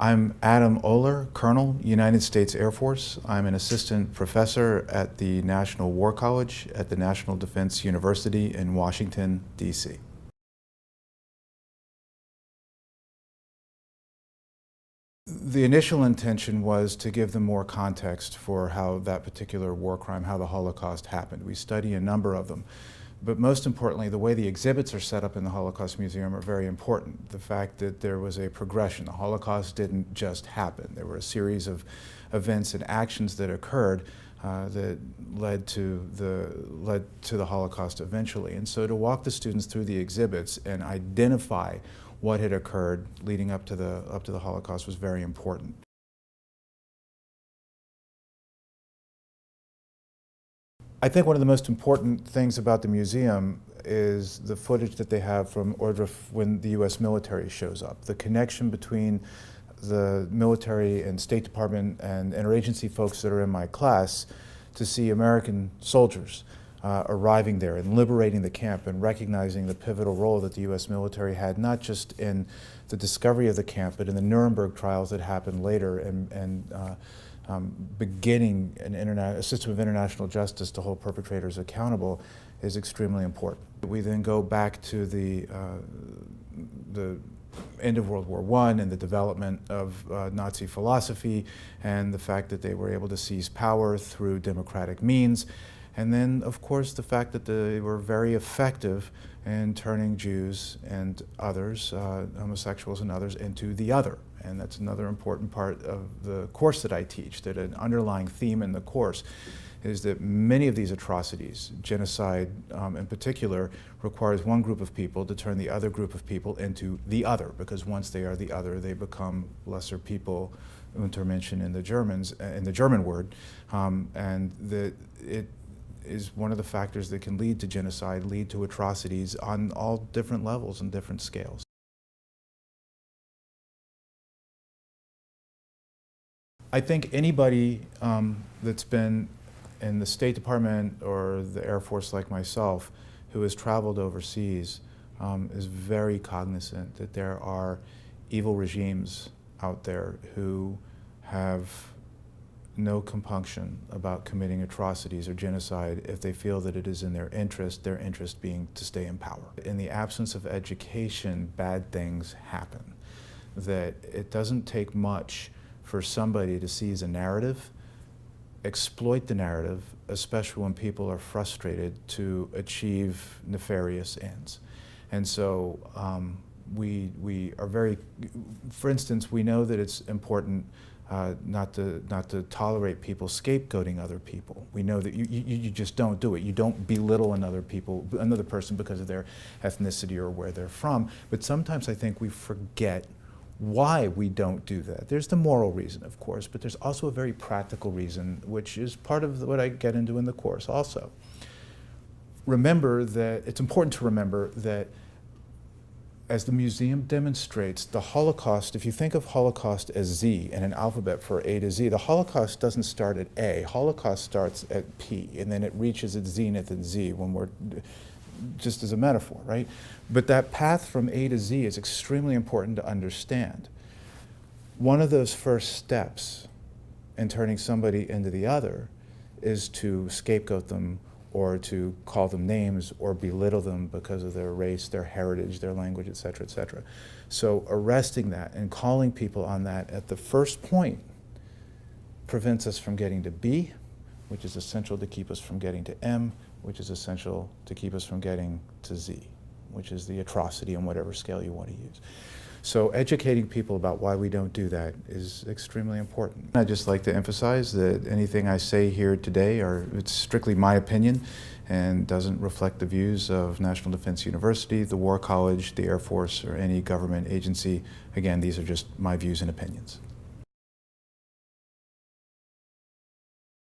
I'm Adam Oler, Colonel, United States Air Force. I'm an assistant professor at the National War College at the National Defense University in Washington, D.C. The initial intention was to give them more context for how that particular war crime, how the Holocaust happened. We study a number of them. But most importantly, the way the exhibits are set up in the Holocaust Museum are very important. The fact that there was a progression. The Holocaust didn't just happen. There were a series of events and actions that occurred that led to the Holocaust eventually. And so to walk the students through the exhibits and identify what had occurred leading up to the Holocaust was very important. I think one of the most important things about the museum is the footage that they have from Ohrdruf when the U.S. military shows up. The connection between the military and State Department and interagency folks that are in my class to see American soldiers arriving there and liberating the camp and recognizing the pivotal role that the U.S. military had, not just in the discovery of the camp, but in the Nuremberg trials that happened later and beginning a system of international justice to hold perpetrators accountable is extremely important. We then go back to the end of World War I and the development of Nazi philosophy and the fact that they were able to seize power through democratic means. And then, of course, the fact that they were very effective in turning Jews and others, homosexuals and others, into the other. And that's another important part of the course that I teach, that an underlying theme in the course is that many of these atrocities, genocide in particular, requires one group of people to turn the other group of people into the other, because once they are the other, they become lesser people, Untermenschen in the German word, and that it is one of the factors that can lead to genocide, lead to atrocities on all different levels and different scales. I think anybody that's been in the State Department or the Air Force like myself who has traveled overseas is very cognizant that there are evil regimes out there who have no compunction about committing atrocities or genocide if they feel that it is in their interest being to stay in power. In the absence of education, bad things happen. That it doesn't take much for somebody to seize a narrative, exploit the narrative, especially when people are frustrated, to achieve nefarious ends. And so we are very, for instance, we know that it's important not to tolerate people scapegoating other people. We know that you just don't do it. You don't belittle another person because of their ethnicity or where they're from. But sometimes I think we forget why we don't do that. There's the moral reason, of course, but there's also a very practical reason, which is part of what I get into in the course also. Remember that, it's important to remember that as the museum demonstrates, the Holocaust, if you think of Holocaust as Z and an alphabet for A to Z, the Holocaust doesn't start at A. Holocaust starts at P, and then it reaches its zenith at Z when we're, just as a metaphor, right? But that path from A to Z is extremely important to understand. One of those first steps in turning somebody into the other is to scapegoat them or to call them names or belittle them because of their race, their heritage, their language, et cetera, et cetera. So arresting that and calling people on that at the first point prevents us from getting to B, which is essential to keep us from getting to M, which is essential to keep us from getting to Z, which is the atrocity on whatever scale you want to use. So educating people about why we don't do that is extremely important. I'd just like to emphasize that anything I say here today it's strictly my opinion and doesn't reflect the views of National Defense University, the War College, the Air Force, or any government agency. Again, these are just my views and opinions.